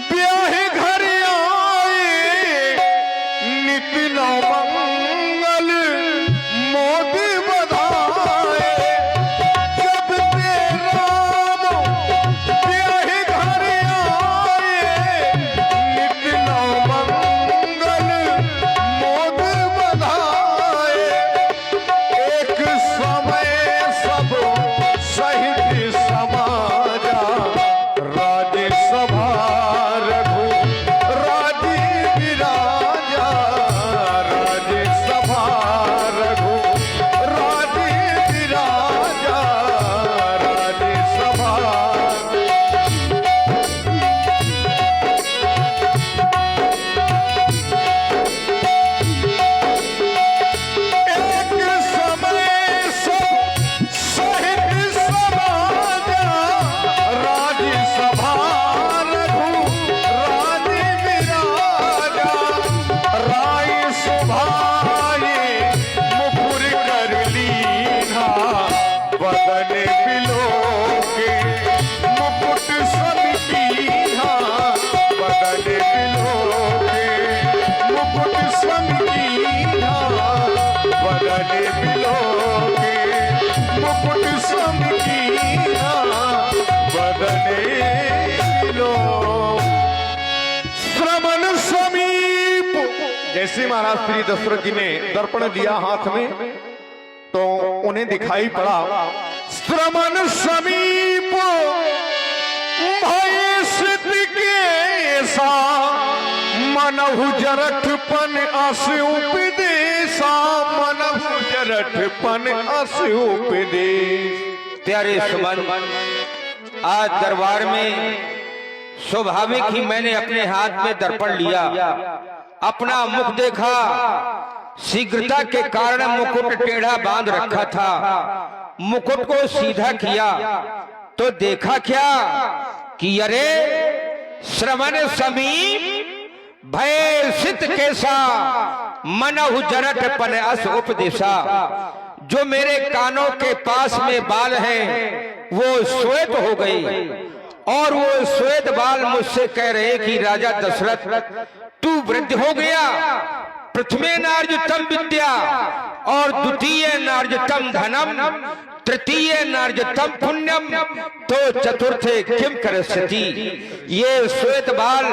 ब्याह घर आए नित नव मंगल मोदी बधाए। जब ते राम ब्याह घर आए नित नव मंगल मोदी बधाए। एक समय सब सहित समाजा राज्य सभा रघु राजी विराजा। राज्य सभा रघु राजी विराजा। राज्य सभा एक समय सब सहित समाजा राज्य सभा रघु राजी विराजा। राय सुभाए मुकुर कर लीना बदन बिलोके मुकुट समितिहा। बदन बिलोके मुकुट समितिहा। बदन बिलोके मुकुट समितिहा। बदन बिलो श्रवण समीप। जैसे महाराज श्री दशरथ जी ने दर्पण लिया हाथ में तो उन्हें दिखाई पड़ा श्रवण समीप भय सिद्ध के सा। मनहु जरठपन अस उपदेशा। मनहु जरठपन अस उपदेश। प्यारे सुमन, आज दरबार में स्वाभाविक ही मैंने अपने हाथ में दर्पण लिया, अपना मुख देखा। शीघ्रता के कारण मुकुट टेढ़ा बांध रखा था। मुकुट को सीधा किया तो देखा क्या कि अरे श्रवण समीप भय सित कैसा। मनहु जरठपन अस उपदेशा। जो मेरे कानों के पास में बाल हैं वो श्वेत हो गई और वो श्वेत बाल मुझसे कह रहे कि राजा दशरथ तू वृद्ध हो गया। प्रथमे नार्जतम विद्या और द्वितीय नार्जतम धनम तृतीय नार्जतम पुण्यम तो चतुर्थे किम करस्यति। ये श्वेत बाल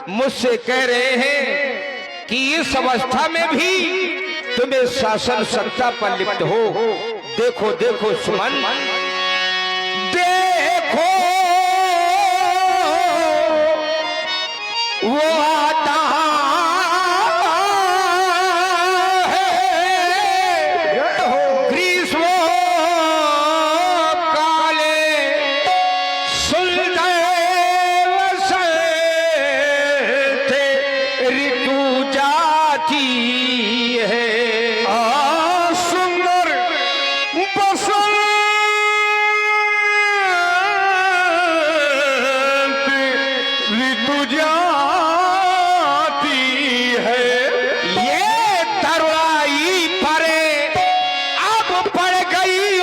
मुझसे कह रहे हैं कि इस अवस्था में भी तुम्हें शासन सत्ता पर लिप्त हो। देखो देखो सुमन, देखो वो आता है ग्रीष्म काले सुलदेव से ऋतु जाती है। सुंदर बसंत ऋतु जाती है। ये तरुणाई परे अब पड़ गई ओ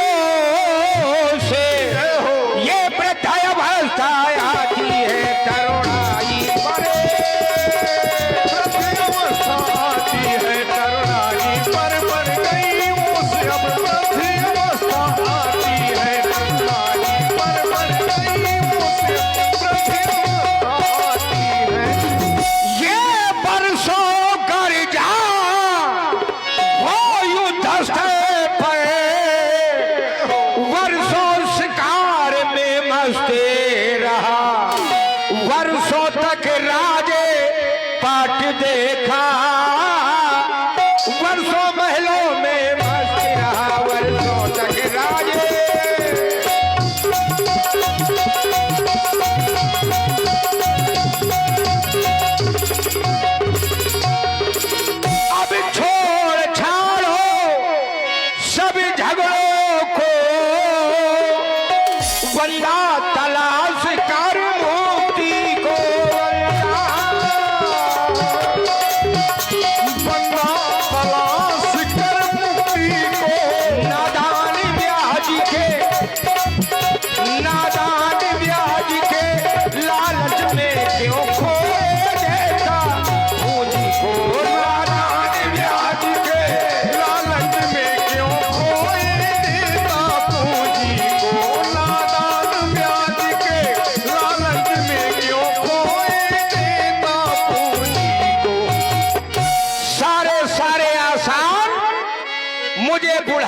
से। ये वृद्धावस्था आती है तरुणाई परे। वृद्धावस्था आती है तरुणाई पर पड़ गई उसे। अब वृद्धावस्था आती है तरुणाई पर पड़ गई उसे। वृद्धावस्था आती है। ये बरसों कर जा वो युद्ध स्थल पर। वर्षों शिकार में मस्ते रहा। वर्षों तक राजे पाट देखा। वर्षों महलों में मस्त रहा। वर्षों तक राजे अब छोड़ छाड़ो सब झगड़ों को। वंदा तलाश कर मुक्ति को।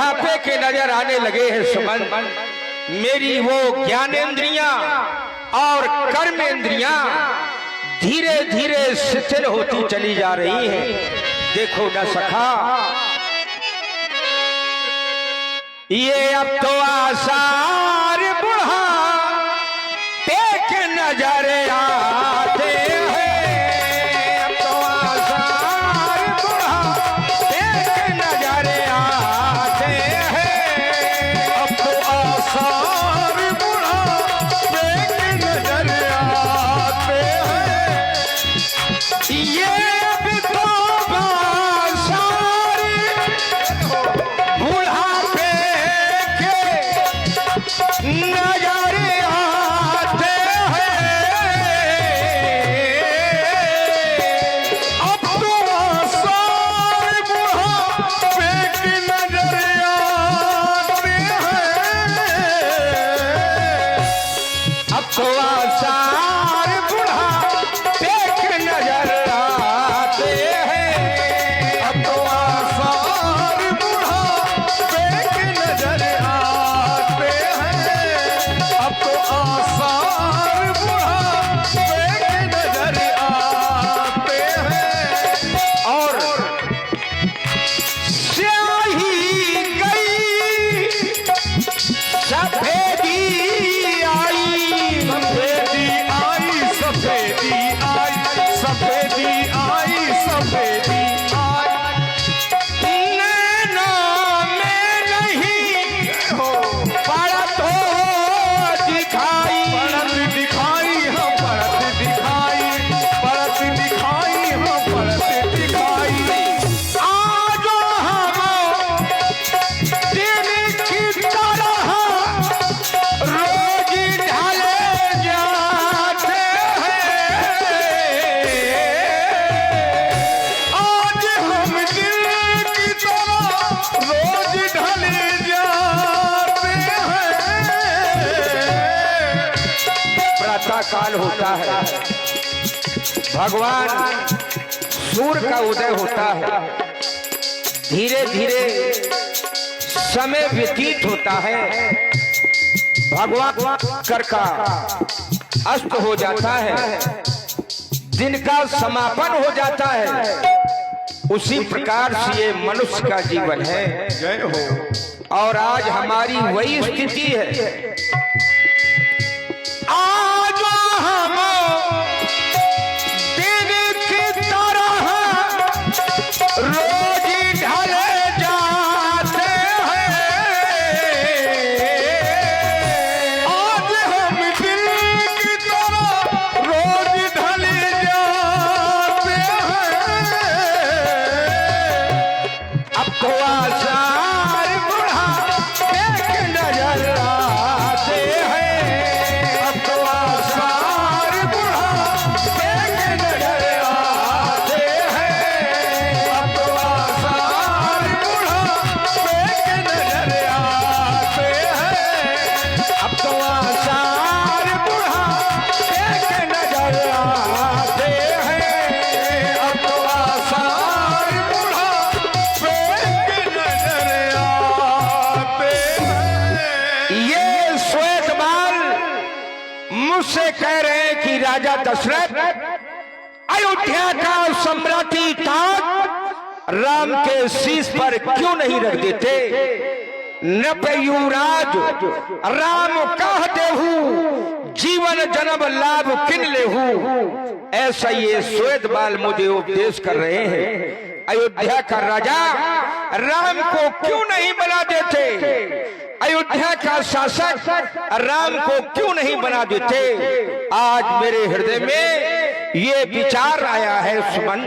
बुढ़ापे के नजर आने लगे हैं सुमन। मेरी वो ज्ञानेंद्रियां और कर्मेंद्रियां धीरे धीरे शिथिल होती चली जा रही हैं। देखो न सखा, ये अब तो आसार बुढ़ा पेक नजर आते हैं। अब तो आसार बुढ़ा पेक नजर आते हैं। अब तो आसार बुढ़ा पेक नजर आते हैं। ये अब तो आसार बुढ़ापे के नजर आते अब तो आसार बुढ़ा पेक नजर आते हैं। अब तो आसार बुढ़ा पेक नजर आते हैं। अब तो आसार बुढ़ा पेक नजर आते हैं। अब तो आसार बुढ़ा पेक नजर आते हैं। और स्याही गई सफेदी आई। सफेदी आई, सफेदी आई, सफेदी आई, सफेदी आई। नैनों में नहीं पड़त हो दिखाई। परत दिखाई, हाँ परत दिखाई, परत दिखाई, हाँ परत दिखाई। आज हम दिन की तरह रोज ढले जाते हैं। आज हम दिल की तरह रोज ढले जाते हैं। प्रातः काल होता है, भगवान सूर्य का उदय होता है, धीरे धीरे समय व्यतीत होता है, भगवान कर का अस्त हो जाता है, दिन का समापन हो जाता है। उसी प्रकार से ये मनुष्य का जीवन है। जय हो। और आज हमारी वही स्थिति है। आज हम दिन की तरह रोज ढले जाते हैं। आज हम दिल की तरह रोज ढले जाते हैं। अब तो आसार बुढ़ा पेक नजर आते हैं। अब तो आसार बुढ़ा पेक नजर आते हैं। अब तो आसार बुढ़ा पेक नजर आते हैं। अब तो आसार बुढ़ा पेक नजर आते हैं। अब तो आसार बुढ़ा पेक नजर आते हैं। ये श्वेत बाल मुझसे कह रहे हैं कि राजा दशरथ अयोध्या का सम्राटी ताज राम के शीश पर क्यों नहीं रख देते। नृप युवराज राम कह देहू जीवन जन्म लाभ किन लेहू। ऐसा ये श्वेत बाल मुझे उपदेश कर रहे हैं। अयोध्या का राजा राम को क्यों नहीं बना देते, अयोध्या का शासक राम को क्यों नहीं बना देते। आज मेरे हृदय में ये विचार आया है सुमन,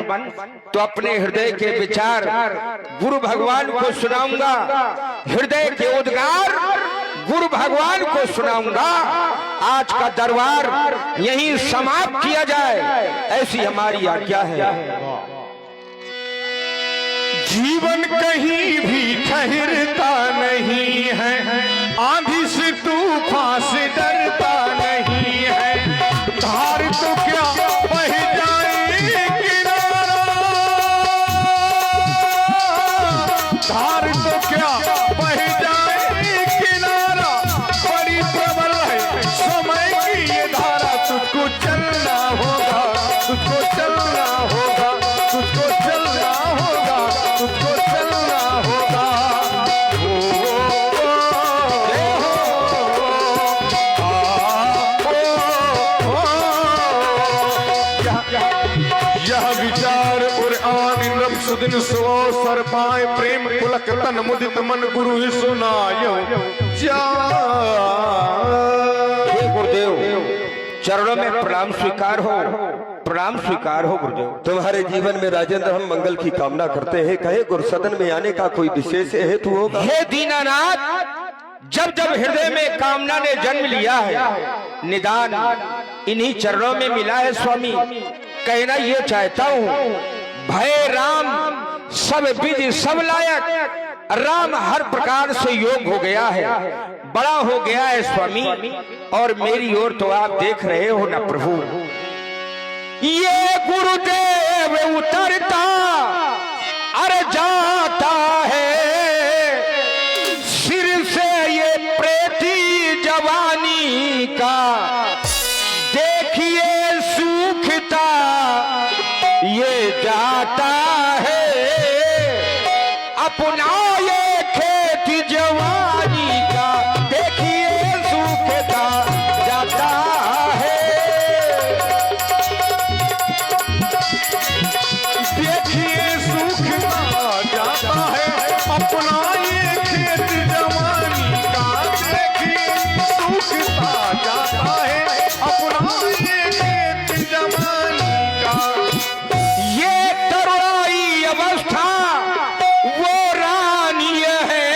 तो अपने हृदय के विचार गुरु भगवान को सुनाऊंगा। हृदय के उद्गार गुरु भगवान को सुनाऊंगा। आज का दरबार यहीं समाप्त किया जाए, ऐसी हमारी आज्ञा है। जीवन कहीं भी ठहरता नहीं है, आंधी से तूफान से डरता नहीं है। धार तो क्या बह जाए किनारा, धार तो क्या बह यह विचार और आन नभ सुदिन सुअवसर पाए प्रेम पुलक तन मुदित मन गुरु ही सुनायो जा। हे गुरुदेव, चरणों में प्रणाम स्वीकार हो, प्रणाम स्वीकार हो गुरुदेव। तुम्हारे जीवन में राजेंद्र हम मंगल की कामना करते हैं। कहे गुरु सदन में आने का कोई विशेष हेतु होगा? हे दीनानाथ, जब जब हृदय में कामना ने जन्म लिया है, निदान इन्हीं चरणों में मिला है स्वामी। कहना ये चाहता हूँ, भय राम सब विधि सब लायक, राम हर प्रकार से योग हो गया है, बड़ा हो गया है स्वामी। और मेरी ओर तो आप देख रहे हो ना प्रभु, ये गुरुदेव उतरता अरे जाता है सिर से, ये प्रेती जवानी का देखिए सूखता ये जाता है, अपना ये खेती जवानी का देखिए सूखता जाता है। देखिए सूखता जाता है अपना ये खेत जवानी का, देखिए सूखता जाता है अपना ये खेत जवानी का। ये तरुणाई अवस्था वो रानी है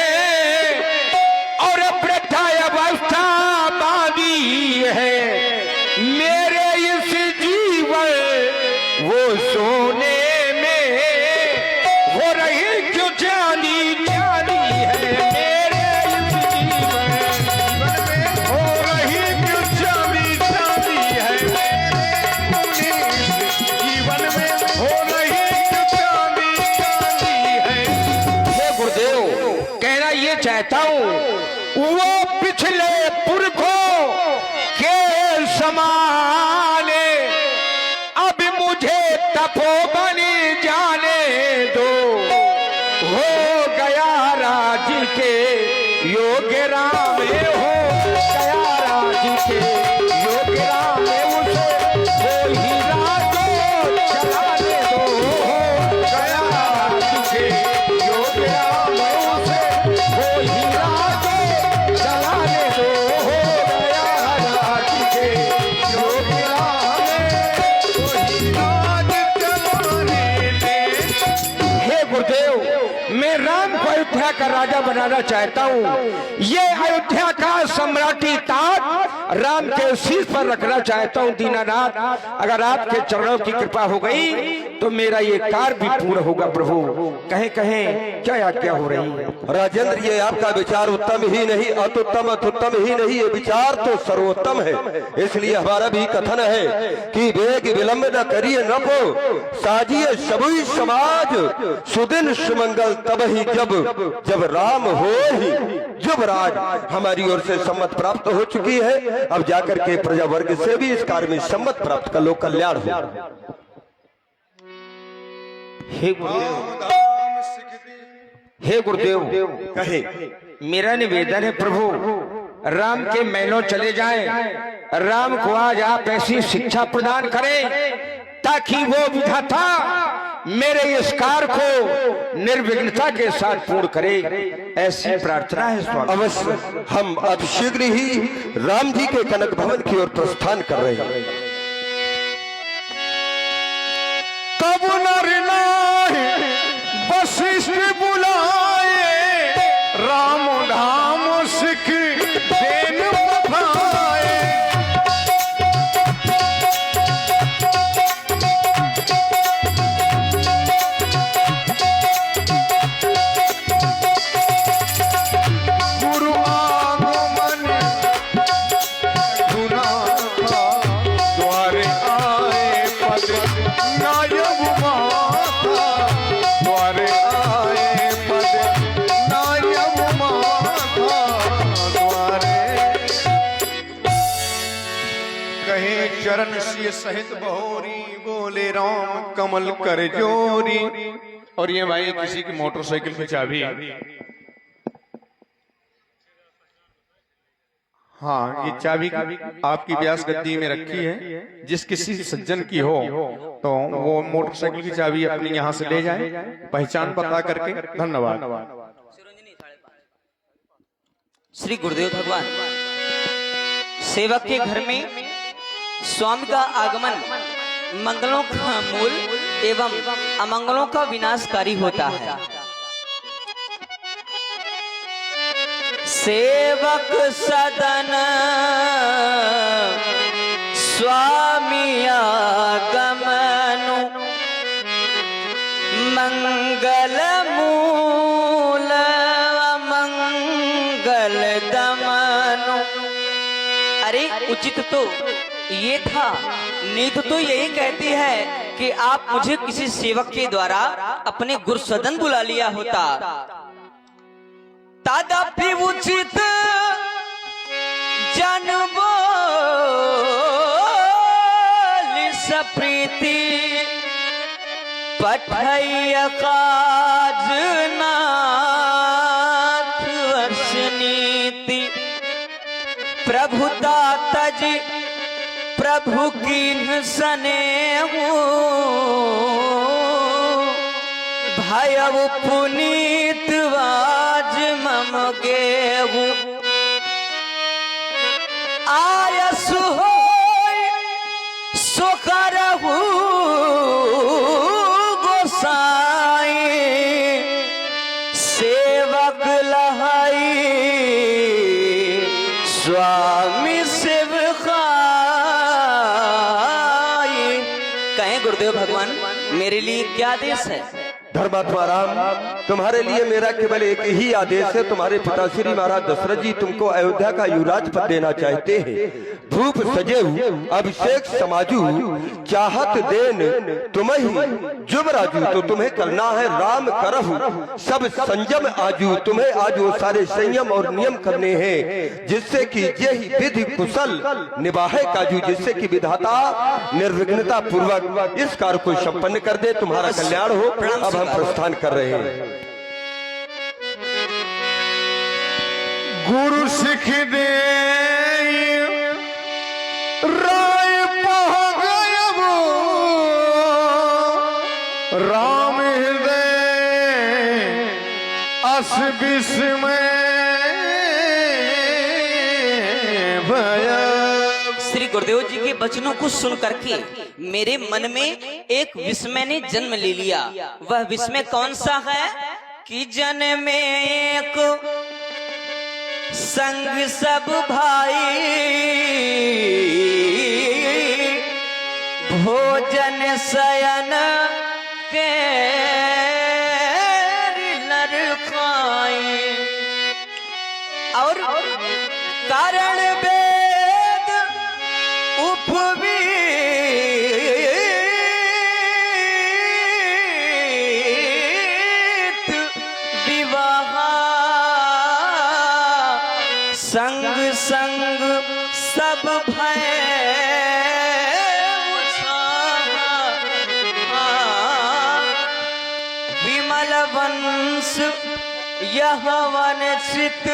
और वृद्धा अवस्था बादी है, मेरे इस जीवन वो सोने में हो रही क्यों जानी जानी है, मेरे इस जीवन में हो रही क्यों जानी जानी है, मेरे इस जीवन में हो रही क्यों जानी जानी है। हे गुरुदेव, कहना ये चाहता हूँ, वो पिछले पुरखों के समाने अब मुझे तपोवन जाने दो, हो गया राज के योग राम, हो गया राज के योग राम, उसे वो हीरा को चलाने दो, हो गया राज के योग राम, उसे वो हीरा को चलाने दो, हो गया राज के योग राम, आज चलाने दे। हे गुरुदेव, मैं राम को अयोध्या का राजा बनाना चाहता हूँ। ये अयोध्या का सम्राटी ताज राम के शीश पर रखना चाहता हूँ। दीनानाथ, अगर आपके चरणों की कृपा हो गई तो मेरा ये कार्य भी पूर्ण होगा प्रभु। कहें कहें क्या आज्ञा हो रही है? राजेंद्र, ये आपका विचार उत्तम ही नहीं, अत्युत्तम अत्युत्तम ही नहीं, ये विचार तो सर्वोत्तम है। इसलिए हमारा भी कथन है कि वेग विलंब न करिए नपो, साजिए सबुई समाज, सुदिन सुमंगल तब ही जब राम हो ही युवराज। हमारी ओर से सम्मत प्राप्त हो चुकी है, अब जाकर के प्रजा वर्ग से भी इस कार्य में सम्मत प्राप्त कर लोक कल्याण हो। हे गुरुदेव, हे गुरुदेव, कहे मेरा निवेदन है प्रभु, राम के महलों चले जाएं, राम को आज आप ऐसी शिक्षा प्रदान करें ताकि वो विधाता मेरे इस कार्य को निर्विघ्नता के साथ पूर्ण करे, ऐसी प्रार्थना है स्वामी। अवश्य, हम अब शीघ्र ही राम जी के कनक भवन की ओर प्रस्थान कर रहे हैं। तब नर नाहि वशिष्ठ बुलाए, राम धाम सिख देन पठाए। गुरु आगमन गुना था, द्वारे आए पद नायब माता, द्वारे आए पद नायब माता, द्वारे कहे चरण सिय सहित बहोरी, बोले राम कमल कर जोरी। और ये भाई किसी की मोटरसाइकिल की चाबी, हाँ, ये चाबी आपकी व्यास गद्दी में रखी है। जिस किसी सज्जन की हो तो वो मोटरसाइकिल की चाबी अपनी यहाँ से ले जाए, पहचान बता करके। धन्यवाद। श्री गुरुदेव भगवान, सेवक के घर में स्वामी का आगमन मंगलों का मूल एवं अमंगलों का विनाशकारी होता है। सेवक सदन स्वामी आगमनु मंगल मूल मंगल दमनु। अरे उचित तो ये था, नीत तो यही कहती है कि आप मुझे किसी सेवक के द्वारा अपने गुरु सदन बुला लिया होता। तदपि उचित जनबो सप्रीति पठय काज नाथ वर्षनीति। प्रभुता तज प्रभु कीन्ह सनेहु भयव पुनीत वाज मम गेहु। आयसु होय सो करहु गोसाई सेवक लहाई स्वामी शिव खाई। कहें गुरुदेव भगवान, मेरे लिए क्या आदेश है? धर्मात्मा राम, तुम्हारे लिए मेरा केवल एक ही आदेश है। तुम्हारे पिता श्री महाराज दशरथ जी तुमको अयोध्या का युवराज पद देना चाहते हैं। धूप सजेहु अभिषेक समाजू चाहत देन तुम्हें जुबराजू। तो तुम्हें करना है राम करहु सब संयम आजू। तुम्हें आज वो सारे संयम और नियम करने हैं जिससे कि यही विधि कुशल निभाए काजू, जिससे कि विधाता निर्विघ्नता पूर्वक इस कार्य को संपन्न कर दे। तुम्हारा कल्याण हो। अब हम प्रस्थान कर रहे हैं। गुरु सिख दे राय पह गयब राम हृदय अस विस्मय भय। श्री गुरुदेव जी के वचनों को सुन करके मेरे मन में एक विस्मय ने जन्म ले लिया। वह विस्मय कौन सा है कि जन में एक संग सब भाई भोजन शयन के नर खाए और कारण वेद उपवी विवाह संग संग सब भय विमल वंश यह वंचित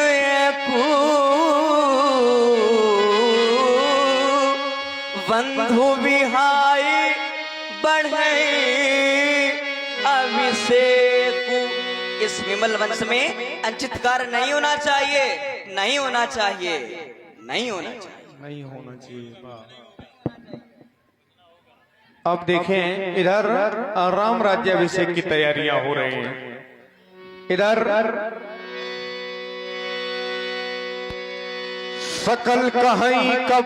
बंधु विहाई बढ़े अभिषेक। इस विमल वंश में अंचित कार्य नहीं होना चाहिए, नहीं होना चाहिए, नहीं होना चाहिए, नहीं होना चाहिए। अब देखें, इधर राम राज्याभिषेक की तैयारियां हो रही हैं। इधर सकल कहीं कब